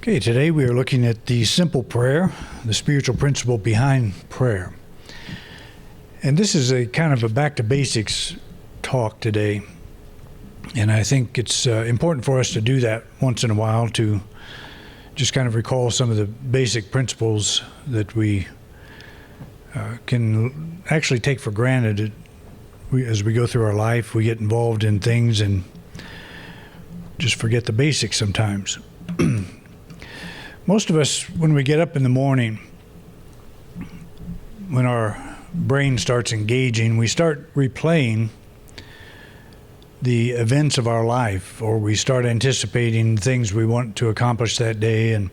Okay, today we are looking at the simple prayer, the spiritual principle behind prayer. And this is a kind of a back to basics talk today. And I think it's important for us to do that once in a while to just kind of recall some of the basic principles that we can actually take for granted as we go through our life. We get involved in things and just forget the basics sometimes. Most of us, when we get up in the morning, when our brain starts engaging, we start replaying the events of our life, or we start anticipating things we want to accomplish that day and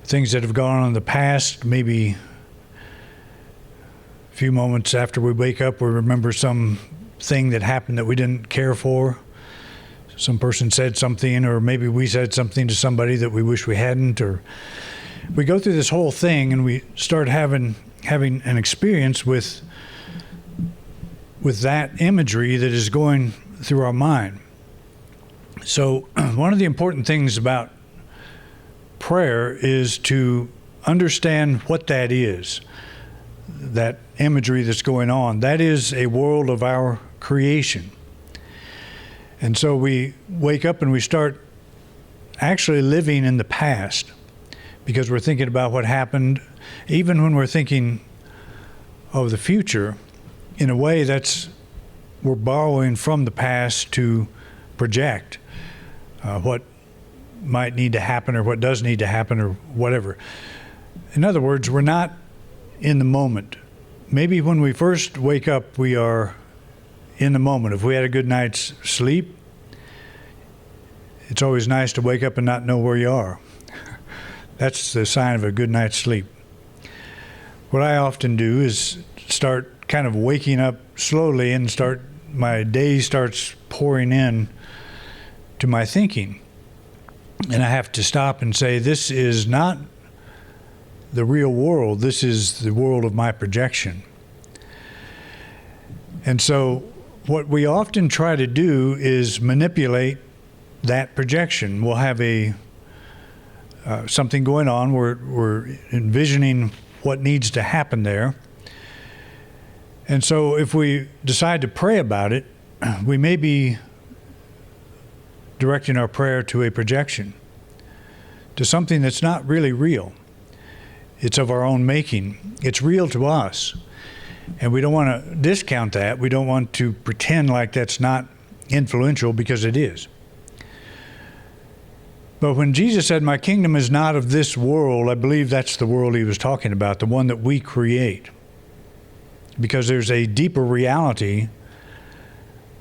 things that have gone on in the past. Maybe a few moments after we wake up, we remember some thing that happened that we didn't care for. Some person said something, or maybe we said something to somebody that we wish we hadn't, or we go through this whole thing and we start having an experience with that imagery that is going through our mind. So one of the important things about prayer is to understand what that is, that imagery that's going on. That is a world of our creation. And so we wake up and we start actually living in the past because we're thinking about what happened. Even when we're thinking of the future, in a way we're borrowing from the past to project what might need to happen or what does need to happen or whatever. In other words, we're not in the moment. Maybe when we first wake up, we are in the moment. If we had a good night's sleep, it's always nice to wake up and not know where you are. That's the sign of a good night's sleep. What I often do is start kind of waking up slowly and my day starts pouring in to my thinking. And I have to stop and say, this is not the real world. This is the world of my projection. And so what we often try to do is manipulate that projection. We'll have something going on. We're envisioning what needs to happen there. And so if we decide to pray about it, we may be directing our prayer to a projection, to something that's not really real. It's of our own making. It's real to us. And we don't want to discount that. We don't want to pretend like that's not influential, because it is. But when Jesus said, "My kingdom is not of this world," I believe that's the world he was talking about, the one that we create. Because there's a deeper reality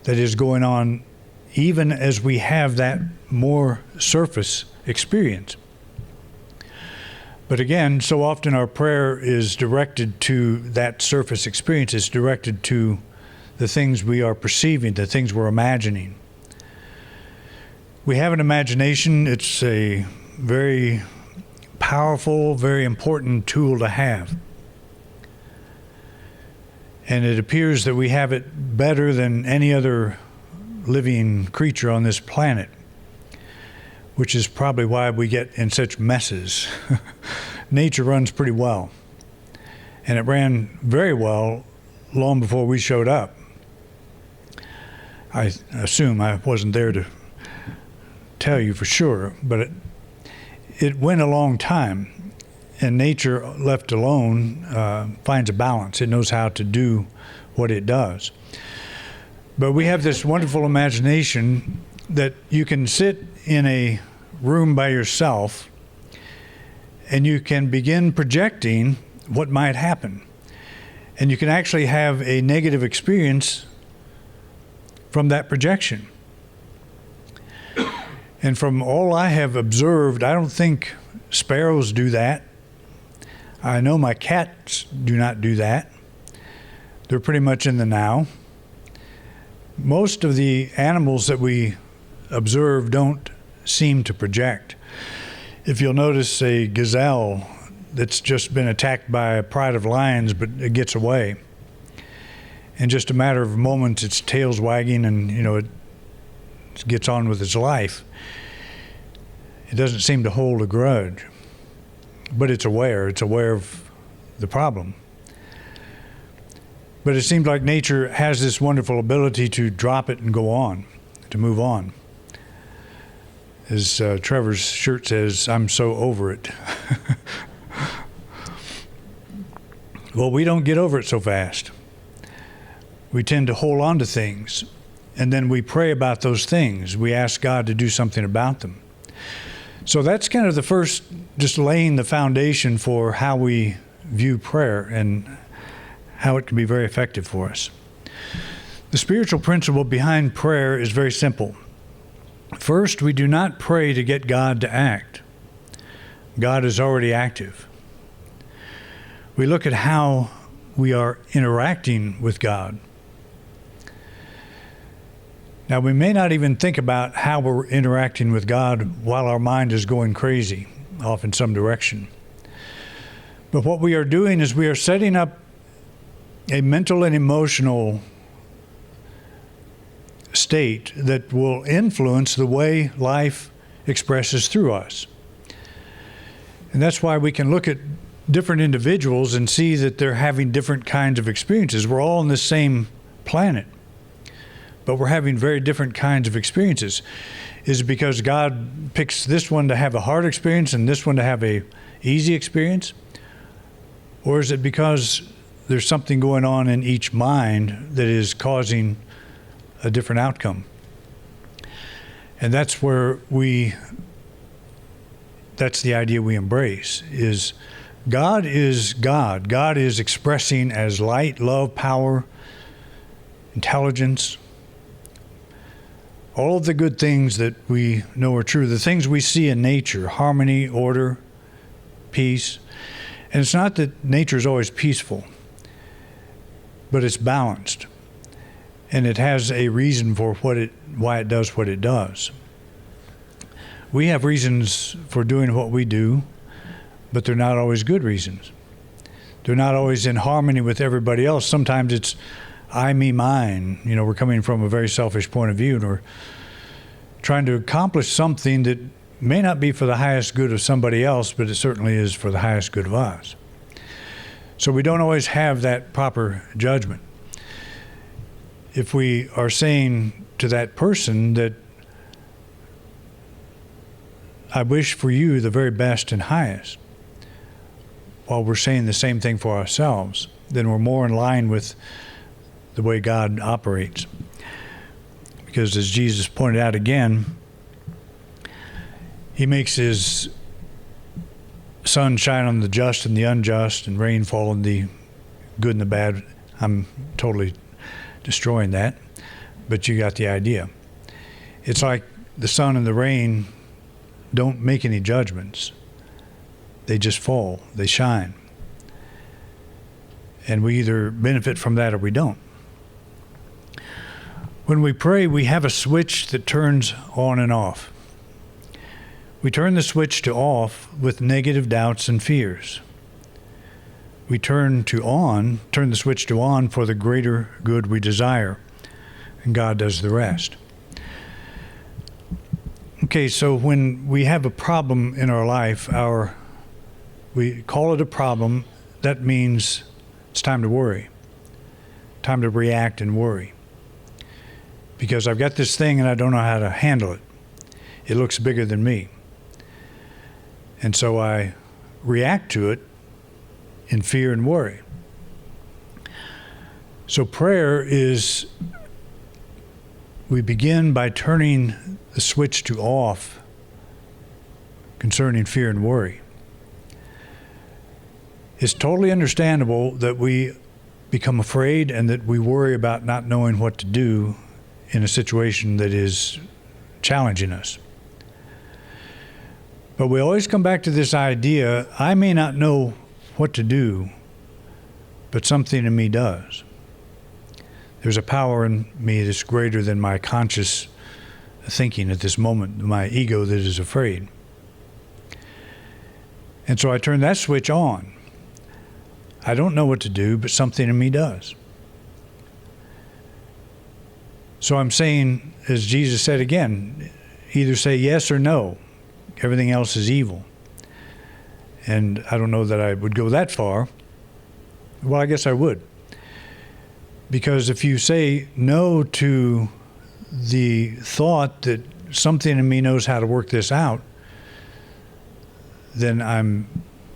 that is going on even as we have that more surface experience. But again, so often our prayer is directed to that surface experience. It's directed to the things we are perceiving, the things we're imagining. We have an imagination. It's a very powerful, very important tool to have. And it appears that we have it better than any other living creature on this planet, which is probably why we get in such messes. Nature runs pretty well. And it ran very well long before we showed up. I assume I wasn't there to tell you for sure, but it went a long time. And nature, left alone, finds a balance. It knows how to do what it does. But we have this wonderful imagination that you can sit in a room by yourself and you can begin projecting what might happen. And you can actually have a negative experience from that projection. And from all I have observed, I don't think sparrows do that. I know my cats do not do that. They're pretty much in the now. Most of the animals that we observe don't seem to project. If you'll notice a gazelle that's just been attacked by a pride of lions, but it gets away. In just a matter of moments, its tail's wagging and, it gets on with its life. It doesn't seem to hold a grudge, but it's aware of the problem. But it seems like nature has this wonderful ability to drop it and go on, to move on. As Trevor's shirt says, I'm so over it. Well, we don't get over it so fast. We tend to hold on to things, and then we pray about those things. We ask God to do something about them. So that's kind of the first, just laying the foundation for how we view prayer and how it can be very effective for us. The spiritual principle behind prayer is very simple. First, we do not pray to get God to act. God is already active. We look at how we are interacting with God. Now, we may not even think about how we're interacting with God while our mind is going crazy, off in some direction. But what we are doing is we are setting up a mental and emotional state that will influence the way life expresses through us. And that's why we can look at different individuals and see that they're having different kinds of experiences. We're all on the same planet, but we're having very different kinds of experiences. Is it because God picks this one to have a hard experience and this one to have a easy experience? Or is it because there's something going on in each mind that is causing a different outcome? And that's where that's the idea we embrace, is God is God. God is expressing as light, love, power, intelligence, all of the good things that we know are true, the things we see in nature, harmony, order, peace. And it's not that nature is always peaceful, but it's balanced. And it has a reason for why it does what it does. We have reasons for doing what we do, but they're not always good reasons. They're not always in harmony with everybody else. Sometimes it's I, me, mine. You know, we're coming from a very selfish point of view, and we're trying to accomplish something that may not be for the highest good of somebody else, but it certainly is for the highest good of us. So we don't always have that proper judgment. If we are saying to that person that I wish for you the very best and highest, while we're saying the same thing for ourselves, then we're more in line with the way God operates. Because as Jesus pointed out again, he makes his sun shine on the just and the unjust, and rain fall on the good and the bad. I'm totally destroying that, but you got the idea. It's like the sun and the rain don't make any judgments. They just fall, they shine. And we either benefit from that or we don't. When we pray, we have a switch that turns on and off. We turn the switch to off with negative doubts and fears. We turn the switch to on for the greater good we desire, and God does the rest. Okay, so when we have a problem in our life, we call it a problem, that means it's time to worry, time to react and worry. Because I've got this thing and I don't know how to handle it. It looks bigger than me. And so I react to it in fear and worry. So prayer is, we begin by turning the switch to off concerning fear and worry. It's totally understandable that we become afraid and that we worry about not knowing what to do in a situation that is challenging us. But we always come back to this idea, I may not know what to do, but something in me does. There's a power in me that's greater than my conscious thinking at this moment, my ego that is afraid. And so I turn that switch on. I don't know what to do, but something in me does. So I'm saying, as Jesus said again, either say yes or no. everything else is evil. And I don't know that I would go that far. Well, I guess I would. Because if you say no to the thought that something in me knows how to work this out, then I'm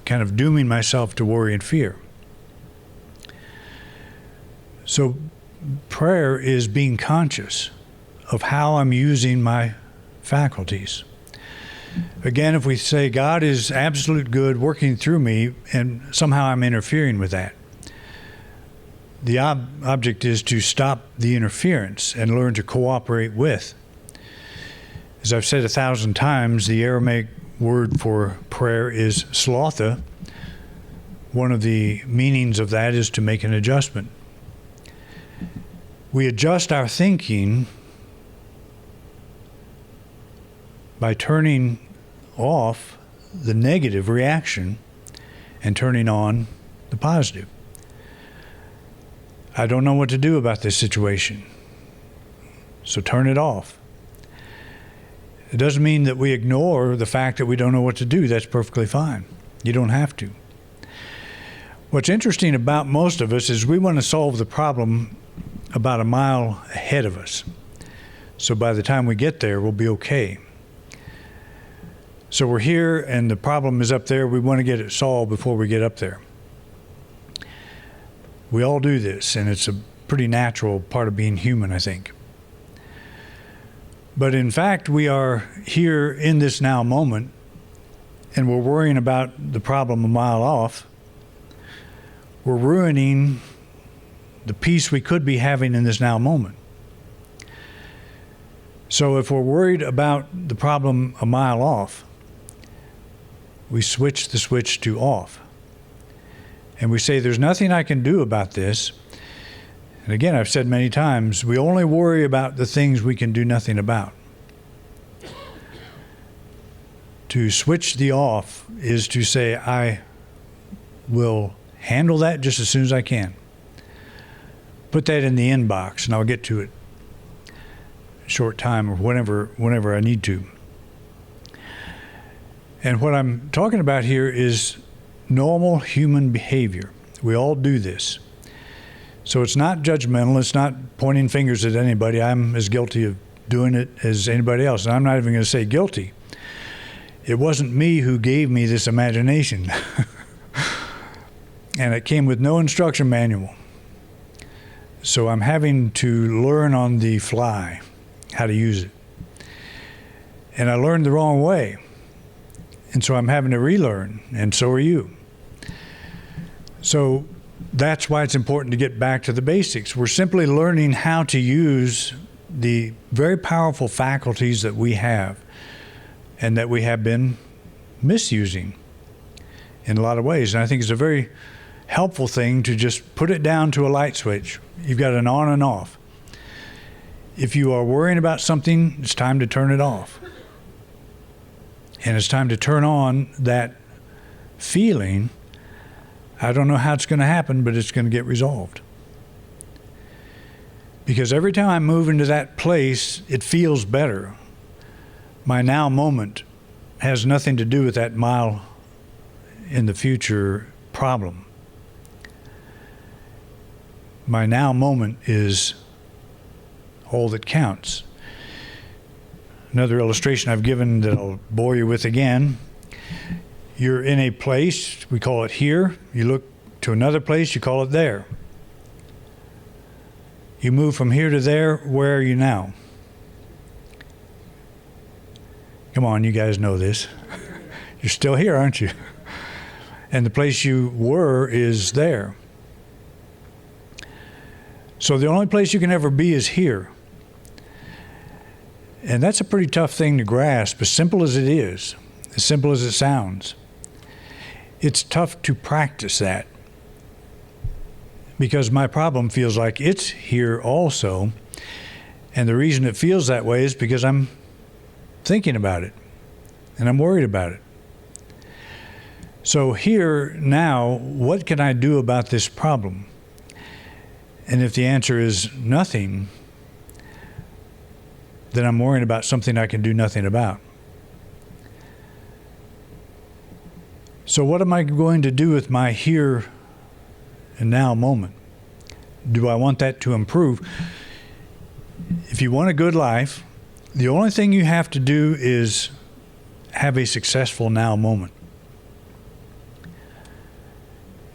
kind of dooming myself to worry and fear. So prayer is being conscious of how I'm using my faculties. Again, if we say God is absolute good working through me and somehow I'm interfering with that, the object is to stop the interference and learn to cooperate with. As I've said 1,000 times, the Aramaic word for prayer is slotha. One of the meanings of that is to make an adjustment. We adjust our thinking by turning off the negative reaction and turning on the positive. I don't know what to do about this situation, so turn it off. It doesn't mean that we ignore the fact that we don't know what to do. That's perfectly fine. You don't have to. What's interesting about most of us is we want to solve the problem about a mile ahead of us. So by the time we get there, we'll be okay. So we're here and the problem is up there. We want to get it solved before we get up there. We all do this, and it's a pretty natural part of being human, I think. But in fact, we are here in this now moment, and we're worrying about the problem a mile off. We're ruining the peace we could be having in this now moment. So if we're worried about the problem a mile off, we switch the switch to off. And we say, there's nothing I can do about this. And again, I've said many times, we only worry about the things we can do nothing about. To switch the off is to say, I will handle that just as soon as I can. Put that in the inbox, and I'll get to it in a short time or whenever I need to. And what I'm talking about here is normal human behavior. We all do this. So it's not judgmental. It's not pointing fingers at anybody. I'm as guilty of doing it as anybody else. And I'm not even going to say guilty. It wasn't me who gave me this imagination. And it came with no instruction manual. So I'm having to learn on the fly how to use it. And I learned the wrong way. And so I'm having to relearn, and so are you. So that's why it's important to get back to the basics. We're simply learning how to use the very powerful faculties that we have and that we have been misusing in a lot of ways. And I think it's a very helpful thing to just put it down to a light switch. You've got an on and off. If you are worrying about something, it's time to turn it off. And it's time to turn on that feeling. I don't know how it's going to happen, but it's going to get resolved. Because every time I move into that place, it feels better. My now moment has nothing to do with that mile in the future problem. My now moment is all that counts. Another illustration I've given that I'll bore you with again. You're in a place, we call it here. You look to another place, you call it there. You move from here to there, where are you now? Come on, you guys know this. You're still here, aren't you? And the place you were is there. So the only place you can ever be is here. And that's a pretty tough thing to grasp, as simple as it is, as simple as it sounds. It's tough to practice that because my problem feels like it's here also. And the reason it feels that way is because I'm thinking about it and I'm worried about it. So here now, what can I do about this problem? And if the answer is nothing, then I'm worrying about something I can do nothing about. So what am I going to do with my here and now moment? Do I want that to improve? If you want a good life, the only thing you have to do is have a successful now moment.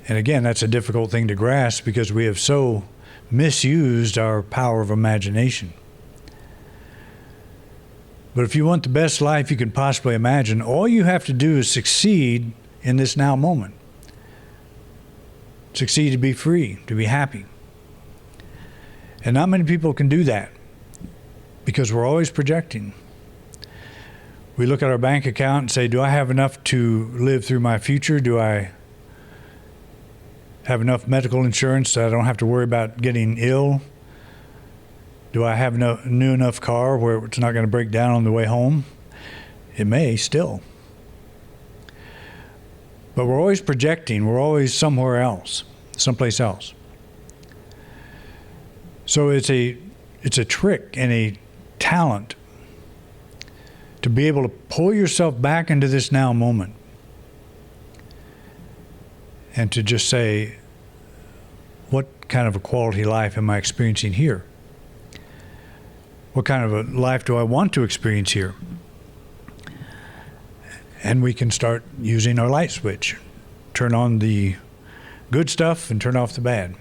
And again, that's a difficult thing to grasp because we have so misused our power of imagination. But if you want the best life you can possibly imagine, all you have to do is succeed in this now moment. Succeed to be free, to be happy. And not many people can do that because we're always projecting. We look at our bank account and say, do I have enough to live through my future? Do I have enough medical insurance that I don't have to worry about getting ill? Do I have a new enough car where it's not going to break down on the way home? It may still. But we're always projecting. We're always somewhere else, someplace else. So it's a trick and a talent to be able to pull yourself back into this now moment and to just say, what kind of a quality life am I experiencing here? What kind of a life do I want to experience here? And we can start using our light switch. Turn on the good stuff and turn off the bad.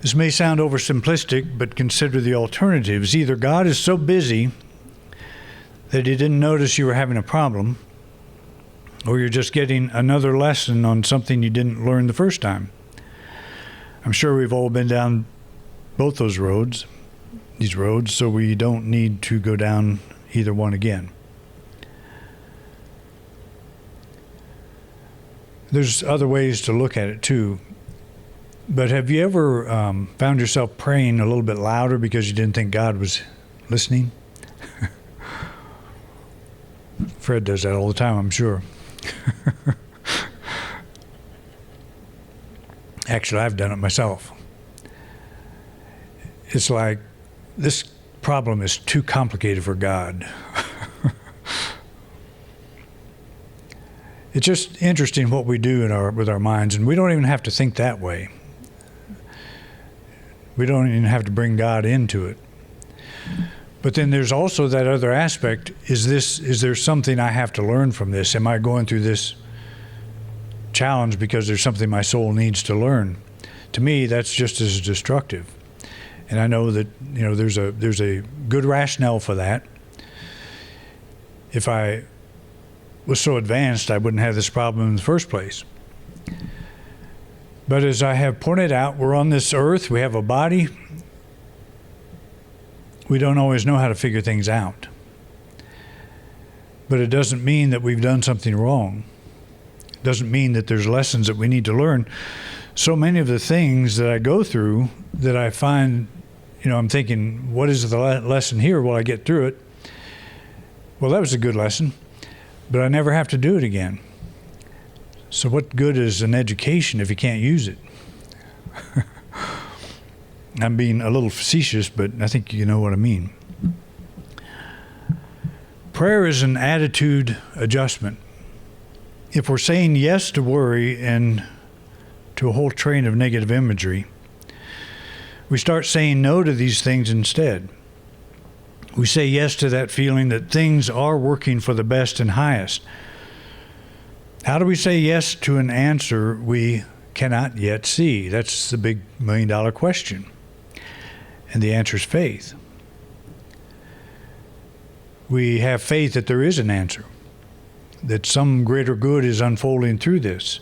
This may sound oversimplistic, but consider the alternatives. Either God is so busy that he didn't notice you were having a problem, or you're just getting another lesson on something you didn't learn the first time. I'm sure we've all been down both these roads, so we don't need to go down either one again. There's other ways to look at it too. But have you ever found yourself praying a little bit louder because you didn't think God was listening? Fred does that all the time, I'm sure. Actually, I've done it myself. It's like, this problem is too complicated for God. It's just interesting what we do with our minds, and we don't even have to think that way. We don't even have to bring God into it. But then there's also that other aspect. Is there something I have to learn from this? Am I going through this challenge because there's something my soul needs to learn? To me, that's just as destructive. And I know that, there's a good rationale for that. If I was so advanced, I wouldn't have this problem in the first place. But as I have pointed out, we're on this earth, we have a body. We don't always know how to figure things out. But it doesn't mean that we've done something wrong. It doesn't mean that there's lessons that we need to learn. So many of the things that I go through that I find, I'm thinking, what is the lesson here? Will I get through it? Well, that was a good lesson, but I never have to do it again. So what good is an education if you can't use it? I'm being a little facetious, but I think you know what I mean. Prayer is an attitude adjustment. If we're saying yes to worry and to a whole train of negative imagery, we start saying no to these things instead. We say yes to that feeling that things are working for the best and highest. How do we say yes to an answer we cannot yet see? That's the big $1,000,000 question. And the answer is faith. We have faith that there is an answer, that some greater good is unfolding through this.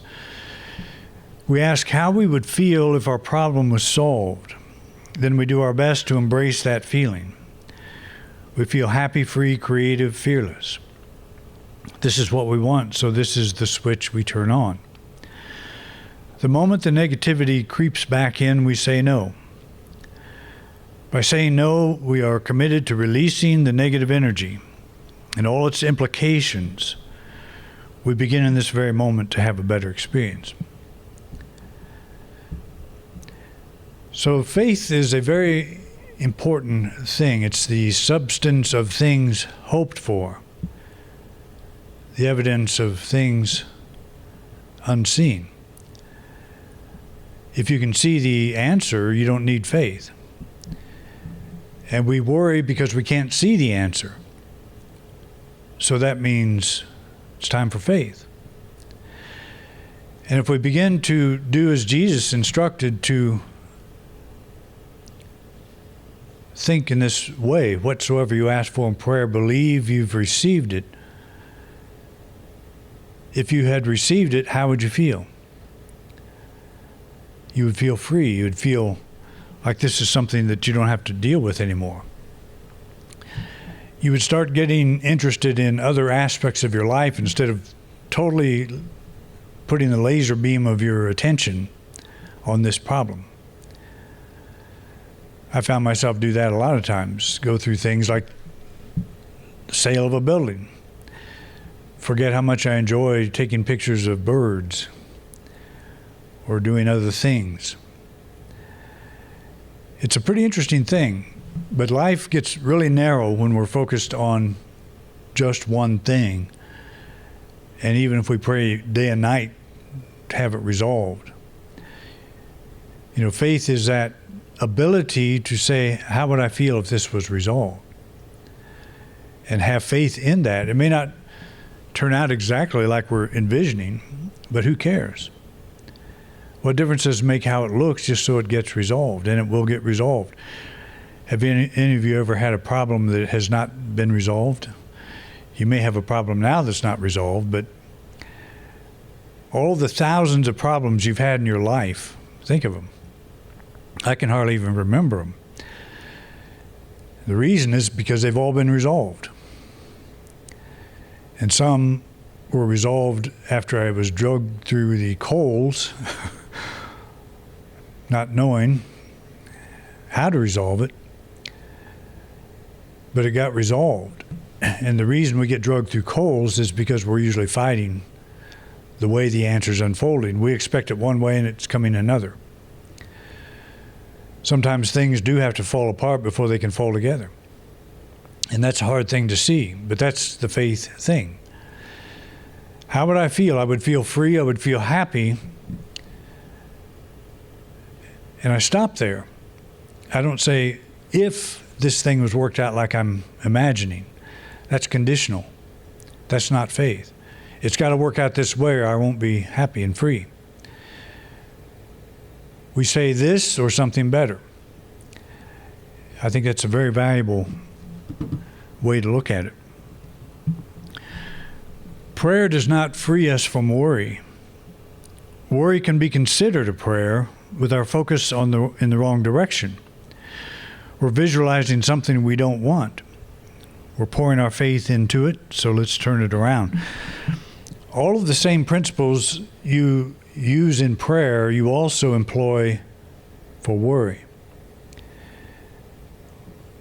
We ask how we would feel if our problem was solved. Then we do our best to embrace that feeling. We feel happy, free, creative, fearless. This is what we want, so this is the switch we turn on. The moment the negativity creeps back in, we say no. By saying no, we are committed to releasing the negative energy and all its implications. We begin in this very moment to have a better experience. So faith is a very important thing. It's the substance of things hoped for, the evidence of things unseen. If you can see the answer, you don't need faith. And we worry because we can't see the answer. So that means it's time for faith. And if we begin to do as Jesus instructed, to think in this way, whatsoever you ask for in prayer, believe you've received it. If you had received it, how would you feel? You would feel free. You would feel like this is something that you don't have to deal with anymore. You would start getting interested in other aspects of your life instead of totally putting the laser beam of your attention on this problem. I found myself do that a lot of times, go through things like the sale of a building. Forget how much I enjoy taking pictures of birds or doing other things. It's a pretty interesting thing, but life gets really narrow when we're focused on just one thing. And even if we pray day and night to have it resolved. You know, faith is that ability to say, how would I feel if this was resolved? And have faith in that. It may not turn out exactly like we're envisioning, but who cares? What difference does it make how it looks just so it gets resolved? And it will get resolved. Have any of you ever had a problem that has not been resolved? You may have a problem now that's not resolved, but all the thousands of problems you've had in your life, think of them. I can hardly even remember them. The reason is because they've all been resolved. And some were resolved after I was dragged through the coals, not knowing how to resolve it, but it got resolved. And the reason we get dragged through coals is because we're usually fighting the way the answer's unfolding. We expect it one way and it's coming another. Sometimes things do have to fall apart before they can fall together. And that's a hard thing to see, but that's the faith thing. How would I feel? I would feel free, I would feel happy. And I stop there. I don't say, if this thing was worked out like I'm imagining. That's conditional. That's not faith. It's got to work out this way or I won't be happy and free. We say this or something better. I think that's a very valuable way to look at it. Prayer does not free us from worry. Worry can be considered a prayer with our focus in the wrong direction. We're visualizing something we don't want. We're pouring our faith into it, so let's turn it around. All of the same principles you use in prayer, you also employ for worry.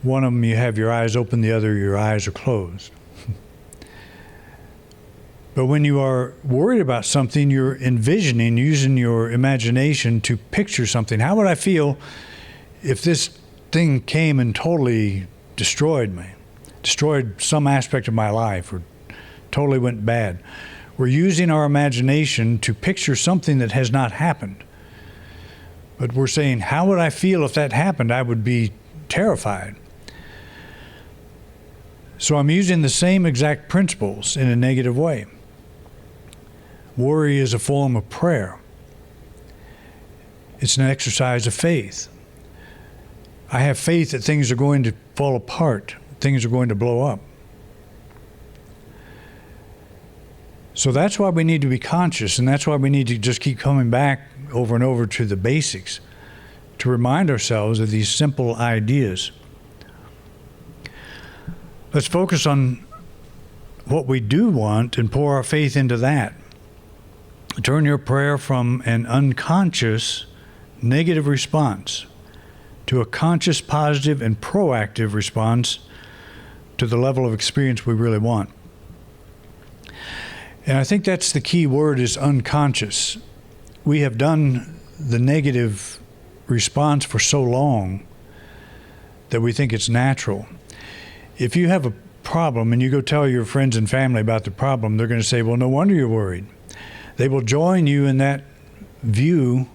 One of them, you have your eyes open, the other, your eyes are closed. But when you are worried about something, you're envisioning, using your imagination to picture something. How would I feel if this thing came and totally destroyed me, destroyed some aspect of my life, or totally went bad? We're using our imagination to picture something that has not happened. But we're saying, how would I feel if that happened? I would be terrified. So I'm using the same exact principles in a negative way. Worry is a form of prayer. It's an exercise of faith. I have faith that things are going to fall apart, things are going to blow up. So that's why we need to be conscious, and that's why we need to just keep coming back over and over to the basics, to remind ourselves of these simple ideas. Let's focus on what we do want and pour our faith into that. Turn your prayer from an unconscious negative response to a conscious, positive, and proactive response to the level of experience we really want. And I think that's the key word, is unconscious. We have done the negative response for so long that we think it's natural. If you have a problem and you go tell your friends and family about the problem, they're going to say, well, no wonder you're worried. They will join you in that view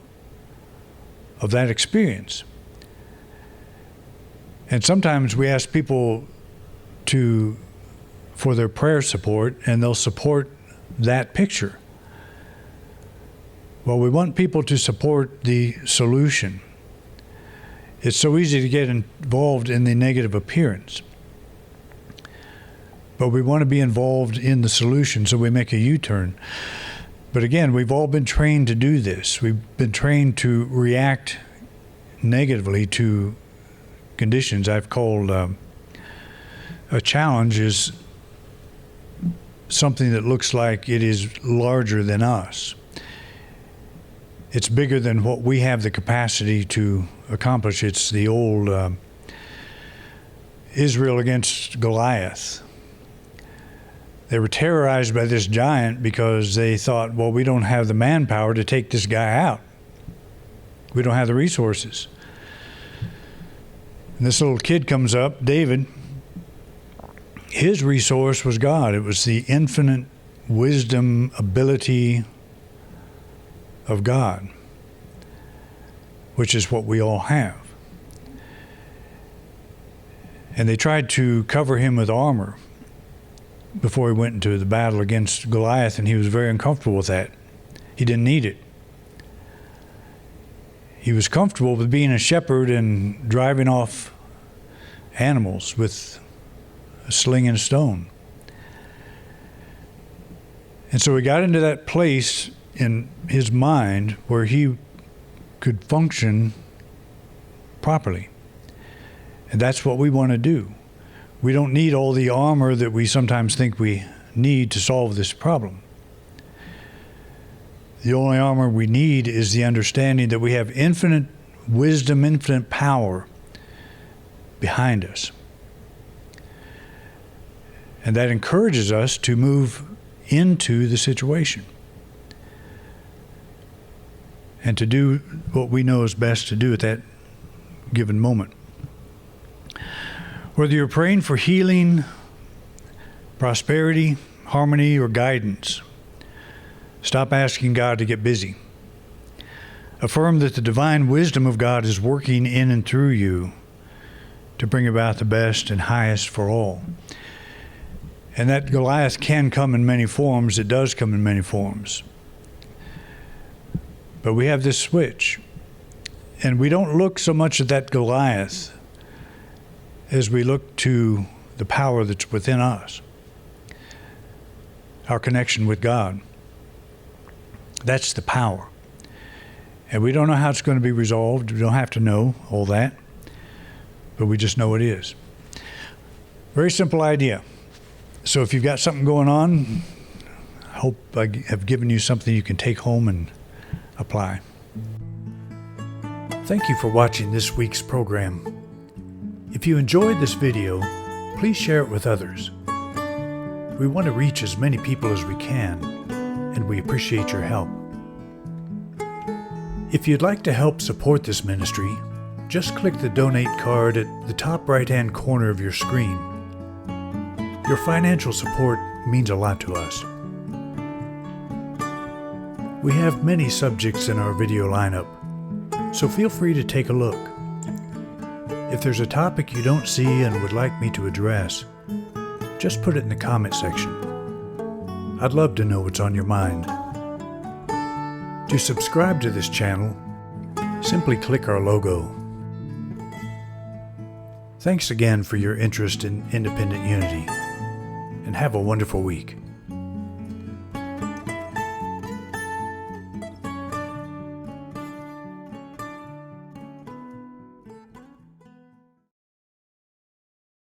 of that experience. And sometimes we ask people for their prayer support, and they'll support that picture. Well, we want people to support the solution. It's so easy to get involved in the negative appearance. But we want to be involved in the solution, so we make a U-turn. But again, we've all been trained to do this. We've been trained to react negatively to conditions. I've called a challenge is something that looks like it is larger than us. It's bigger than what we have the capacity to accomplish. It's the old Israel against Goliath. They were terrorized by this giant because they thought, well, we don't have the manpower to take this guy out. We don't have the resources. And this little kid comes up, David. His resource was God. It was the infinite wisdom, ability of God, which is what we all have. And they tried to cover him with armor before he went into the battle against Goliath, and he was very uncomfortable with that. He didn't need it. He was comfortable with being a shepherd and driving off animals with a sling and a stone. And so he got into that place in his mind where he could function properly. And that's what we want to do. We don't need all the armor that we sometimes think we need to solve this problem. The only armor we need is the understanding that we have infinite wisdom, infinite power behind us. And that encourages us to move into the situation and to do what we know is best to do at that given moment. Whether you're praying for healing, prosperity, harmony, or guidance, stop asking God to get busy. Affirm that the divine wisdom of God is working in and through you to bring about the best and highest for all. And that Goliath can come in many forms. It does come in many forms. But we have this switch. And we don't look so much at that Goliath as we look to the power that's within us, our connection with God. That's the power. And we don't know how it's going to be resolved. We don't have to know all that, but we just know it is. Very simple idea. So if you've got something going on, I hope I have given you something you can take home and apply. Thank you for watching this week's program. If you enjoyed this video, please share it with others. We want to reach as many people as we can, and we appreciate your help. If you'd like to help support this ministry, just click the donate card at the top right-hand corner of your screen. Your financial support means a lot to us. We have many subjects in our video lineup, so feel free to take a look. If there's a topic you don't see and would like me to address, just put it in the comment section. I'd love to know what's on your mind. To subscribe to this channel, simply click our logo. Thanks again for your interest in Independent Unity, and have a wonderful week.